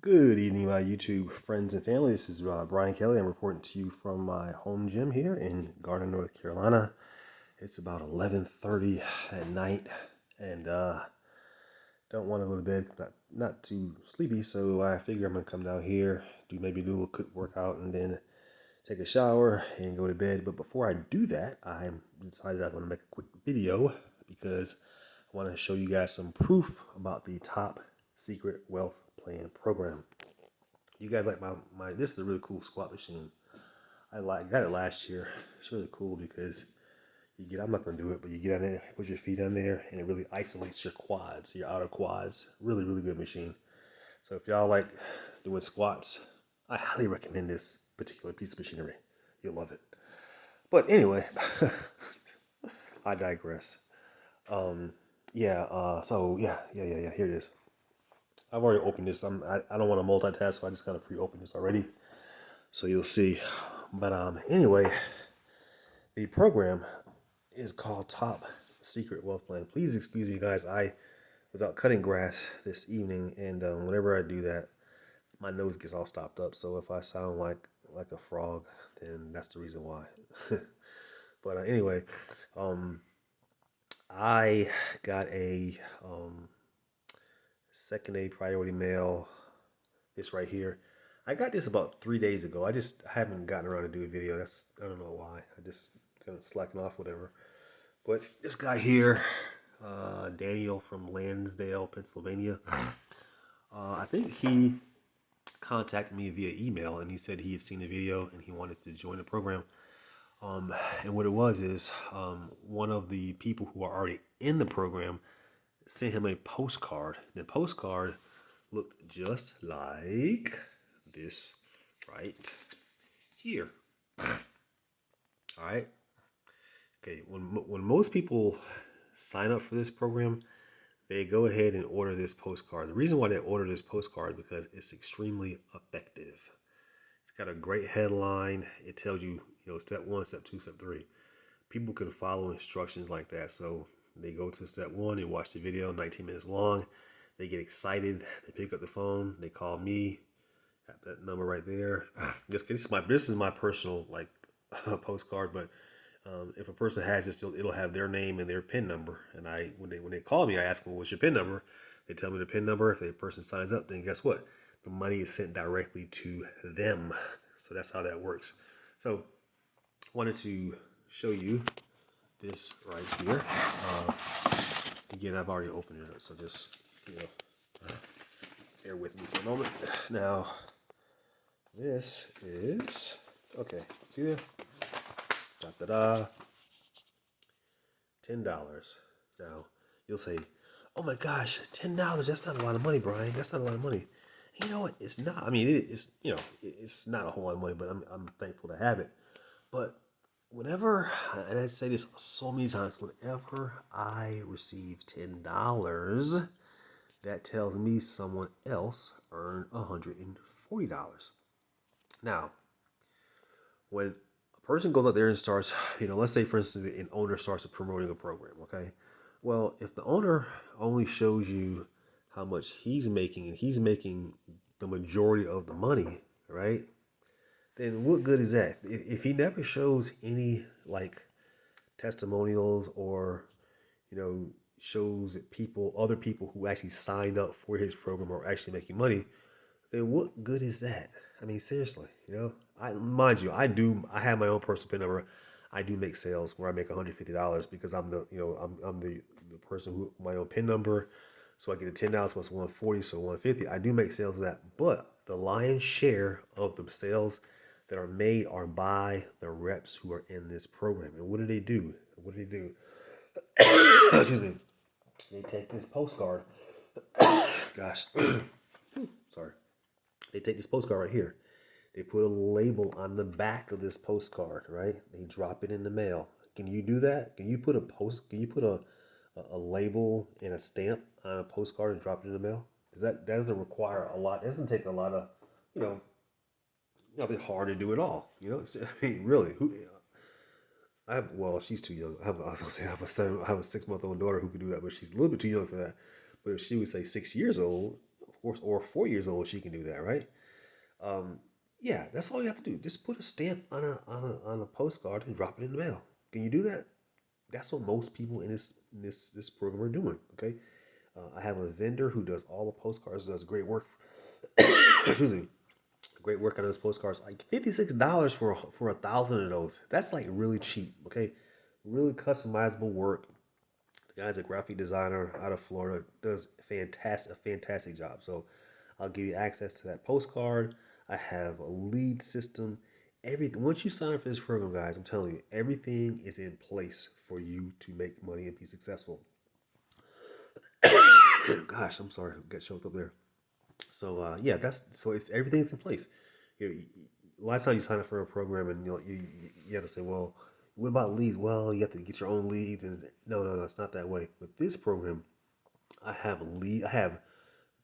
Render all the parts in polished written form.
Good evening, my YouTube friends and family. This is Brian Kelly. I'm reporting to you from my home gym here in Garden, North Carolina. It's about 11:30 at night, and don't want to go to bed. Not too sleepy, so I figure I'm gonna come down here, do maybe a little quick workout, and then take a shower and go to bed. But before I do that, I decided I want to make a quick video because I want to show you guys some proof about the top secret wealth plan program. You guys like my this is a really cool squat machine. Got it last year. It's really cool because I'm not gonna do it, but you get on there, put your feet on there, and it really isolates your quads, your outer quads. Really, really good machine. So if y'all like doing squats, I highly recommend this particular piece of machinery. You'll love it. But anyway, I digress. Here it is. I've already opened this. I don't want to multitask, so I just kind of pre-opened this already, so you'll see. But anyway, the program is called Top Secret Wealth Plan. Please excuse me, guys. I was out cutting grass this evening, and whenever I do that, my nose gets all stopped up. So if I sound like a frog, then that's the reason why. But anyway, I got a second A priority mail. This right here. I got this about 3 days ago. I haven't gotten around to do a video. I don't know why. I just kind of slacking off, whatever. But this guy here, Daniel from Lansdale, Pennsylvania, I think he contacted me via email, and he said he had seen the video and he wanted to join the program. And what it was is one of the people who are already in the program sent him a postcard. The postcard looked just like this right here. All right. Okay. When most people sign up for this program, they go ahead and order this postcard. The reason why they order this postcard is because it's extremely effective. It's got a great headline. It tells you, step 1, step 2, step 3. People can follow instructions like that. So they go to step 1 and watch the video, 19 minutes long. They get excited. They pick up the phone. They call me. Got that number right there. This is my personal postcard. But if a person has this, it'll have their name and their PIN number. And when they call me, I ask them, "What's your PIN number?" They tell me the PIN number. If the person signs up, then guess what? The money is sent directly to them. So that's how that works. So I wanted to show you this right here. Again, I've already opened it up, so just bear with me for a moment. Now, this is okay. See there? Da-da-da. $10. Now, you'll say, "Oh my gosh, $10, that's not a lot of money, Brian. That's not a lot of money." And you know what? It's not. I mean, it's not a whole lot of money, but I'm thankful to have it. But whenever, and I say this so many times, whenever I receive $10, that tells me someone else earned $140. Now, when a person goes out there and starts, let's say, for instance, an owner starts promoting a program, okay? Well, if the owner only shows you how much he's making, and he's making the majority of the money, right? Then what good is that? If he never shows any testimonials or, shows other people who actually signed up for his program are actually making money, then what good is that? I mean, seriously, mind you, I have my own personal PIN number. I do make sales where I make $150 because I'm the person who my own PIN number. So I get the $10 plus 140, so 150. I do make sales of that, but the lion's share of the sales that are made are by the reps who are in this program. And what do they do? Excuse me. They take this postcard. Gosh, sorry. They take this postcard right here. They put a label on the back of this postcard, right? They drop it in the mail. Can you do that? Can you put a label and a stamp on a postcard and drop it in the mail? Because that doesn't require a lot. It doesn't take a lot of, nothing hard to do at all. I mean, really, she's too young. I was gonna say I have a 6-month-old daughter who could do that, but she's a little bit too young for that. But if she was say 6 years old, of or 4 years old, she can do that, right? Um, yeah, that's all you have to do. Just put a stamp on a postcard and drop it in the mail. Can you do that? That's what most people in this program are doing. Okay, I have a vendor who does all the postcards, does great work. Excuse me, great work on those postcards. Like $56 for 1,000 of those. That's like really cheap. Okay, really customizable work. The guy's a graphic designer out of Florida. Does a fantastic job. So I'll give you access to that postcard. I have a lead system. Everything. Once you sign up for this program, guys, I'm telling you, everything is in place for you to make money and be successful. Gosh, I'm sorry, got choked up there. So yeah, it's everything's in place. A lot of times you sign up for a program and you have to say, well, what about leads? Well, you have to get your own leads, and no, it's not that way. With this program, I have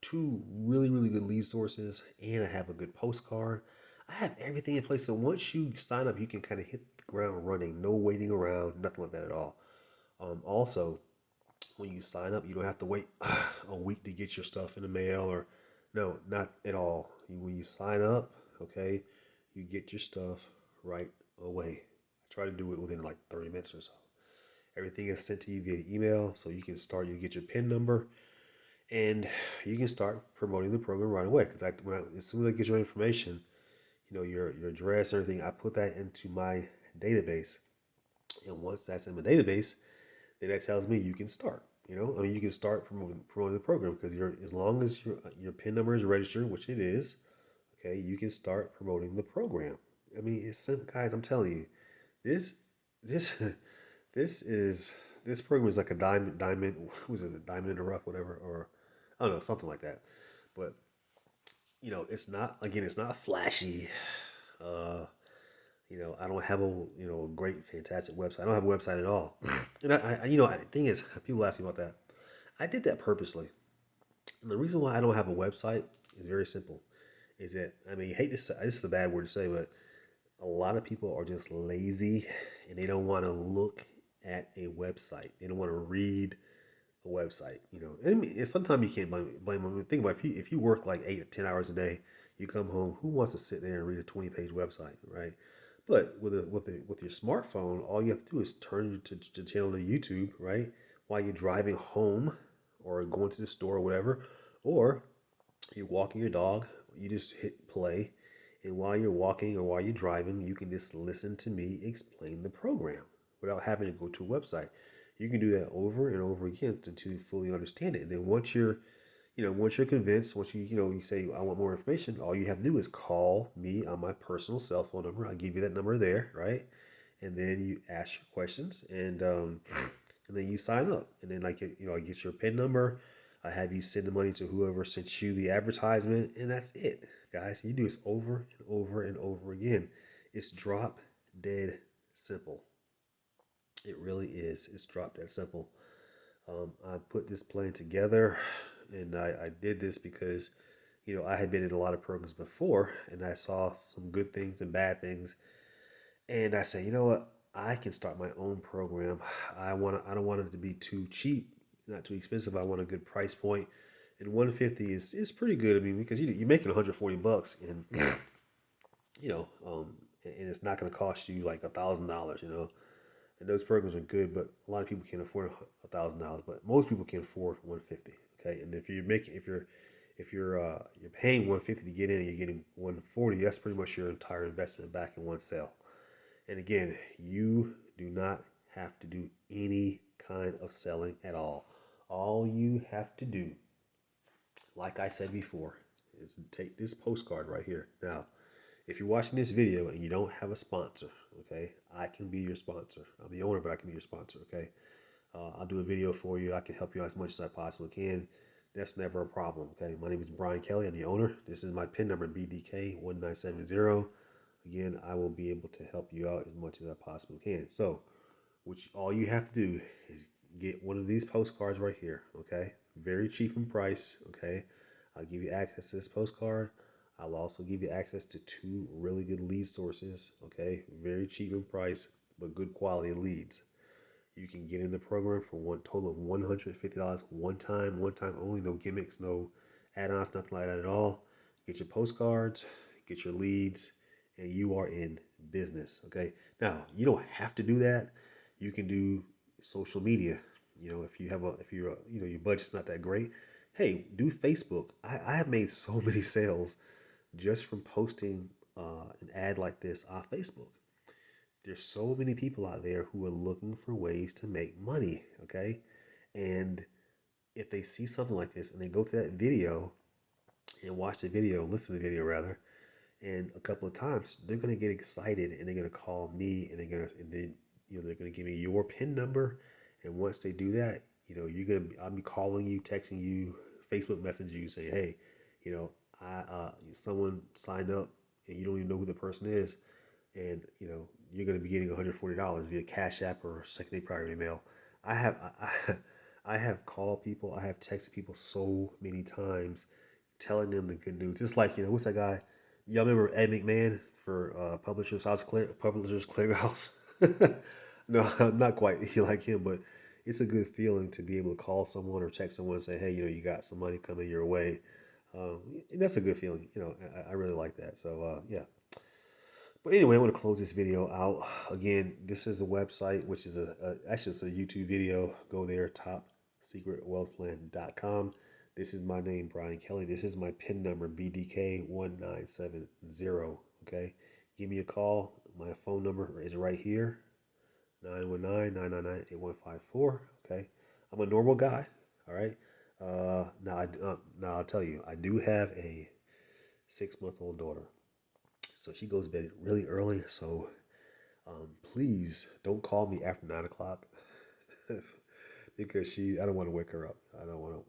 two really good lead sources, and I have a good postcard. I have everything in place. So once you sign up, you can kind of hit the ground running. No waiting around, nothing like that at all. Also, when you sign up, you don't have to wait a week to get your stuff in the mail or no, not at all. When you sign up, okay, you get your stuff right away. I try to do it within like 30 minutes or so. Everything is sent to you via email, so you can start. You get your PIN number, and you can start promoting the program right away. Because as soon as I get your information, your address, everything, I put that into my database, and once that's in the database, then that tells me you can start. You can start promoting the program because as long as your PIN number is registered, which it is, okay, you can start promoting the program. I mean, it's simple, guys. I'm telling you, this this this program is like a diamond. Was it a diamond in the rough, whatever, or I don't know, something like that. But it's not flashy. Uh, I don't have a great, fantastic website. I don't have a website at all. And the thing is, people ask me about that. I did that purposely. And the reason why I don't have a website is very simple. Is that I mean, hate to say, this is a bad word to say, but a lot of people are just lazy and they don't want to look at a website. They don't want to read a website. And sometimes you can't blame them. Think about if you work like 8 to 10 hours a day, you come home. Who wants to sit there and read a 20-page website, right? But with your smartphone, all you have to do is turn to channel to YouTube, right? While you're driving home, or going to the store or whatever, or you're walking your dog, you just hit play, and while you're walking or while you're driving, you can just listen to me explain the program without having to go to a website. You can do that over and over again to fully understand it. And then once you're convinced, once you say I want more information, all you have to do is call me on my personal cell phone number. I'll give you that number there, right? And then you ask your questions, and then you sign up, and then I get your PIN number. I have you send the money to whoever sent you the advertisement, and that's it, guys. You do this over and over and over again. It's drop dead simple. It really is. It's drop dead simple. I put this plan together, and I did this because, I had been in a lot of programs before, and I saw some good things and bad things, and I said, you know what, I can start my own program. I don't want it to be too cheap, not too expensive. I want a good price point, and 150 is pretty good. I mean, because you're making 140 bucks, and you know, and it's not going to cost you like $1,000. And those programs are good, but a lot of people can't afford $1,000. But most people can afford 150. Okay, and if you're paying 150 to get in, and you're getting 140. That's pretty much your entire investment back in one sale. And again, you do not have to do any kind of selling at all. All you have to do, like I said before, is take this postcard right here. Now, if you're watching this video and you don't have a sponsor, okay, I can be your sponsor. I'm the owner, but I can be your sponsor, okay? I'll do a video for you. I can help you out as much as I possibly can. That's never a problem, okay? My name is Brian Kelly. I'm the owner. This is my PIN number, BDK1970. Again, I will be able to help you out as much as I possibly can. So, all you have to do is get one of these postcards right here, okay? Very cheap in price, okay? I'll give you access to this postcard. I'll also give you access to two really good lead sources, okay? Very cheap in price, but good quality leads. You can get in the program for one total of $150 one time only, no gimmicks, no add-ons, nothing like that at all. Get your postcards, get your leads, and you are in business. Okay. Now you don't have to do that. You can do social media. You know, if you're your budget's not that great, hey, do Facebook. I have made so many sales just from posting an ad like this on Facebook. There's so many people out there who are looking for ways to make money. Okay, and if they see something like this and they go to that video and watch the video, listen to the video rather, and a couple of times they're gonna get excited and they're gonna call me and they're gonna give me your PIN number, and once they do that, I'll be calling you, texting you, Facebook message you, say, hey, you know, someone signed up and you don't even know who the person is, and you're gonna be getting $140 via Cash App or second day priority mail. I have I have called people, I have texted people so many times telling them the good news. Just like, what's that guy? Y'all remember Ed McMahon for Publishers Clearinghouse? No, I'm not quite like him, but it's a good feeling to be able to call someone or text someone and say, hey, you got some money coming your way. That's a good feeling. I really like that. So, yeah. But anyway, I want to close this video out. Again, this is a website, which is actually it's a YouTube video. Go there, topsecretwealthplan.com. This is my name, Brian Kelly. This is my PIN number, BDK1970. Okay, give me a call. My phone number is right here, 919-999-8154. Okay, I'm a normal guy. All right. Now I'll tell you, I do have a 6-month-old daughter. So she goes to bed really early. So please don't call me after 9 o'clock because I don't want to wake her up. I don't want to.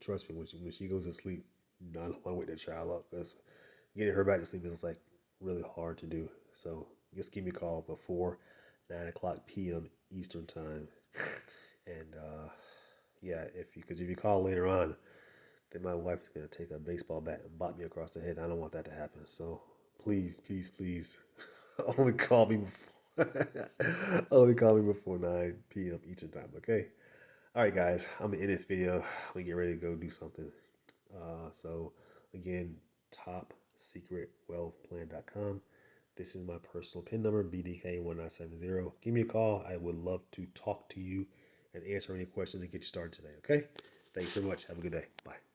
Trust me, when she goes to sleep, I don't want to wake that child up because getting her back to sleep is like really hard to do. So just give me a call before 9 o'clock p.m. Eastern time, and yeah, because if you call later on, then my wife is gonna take a baseball bat and bop me across the head. I don't want that to happen. So please, please, please, only call me before only call me before 9 p.m. Eastern time. Okay. All right, guys. I'm gonna end this video. I'm gonna get ready to go do something. So again, topsecretwealthplan.com. This is my personal PIN number, BDK1970. Give me a call. I would love to talk to you and answer any questions and get you started today. Okay. Thanks so much. Have a good day. Bye.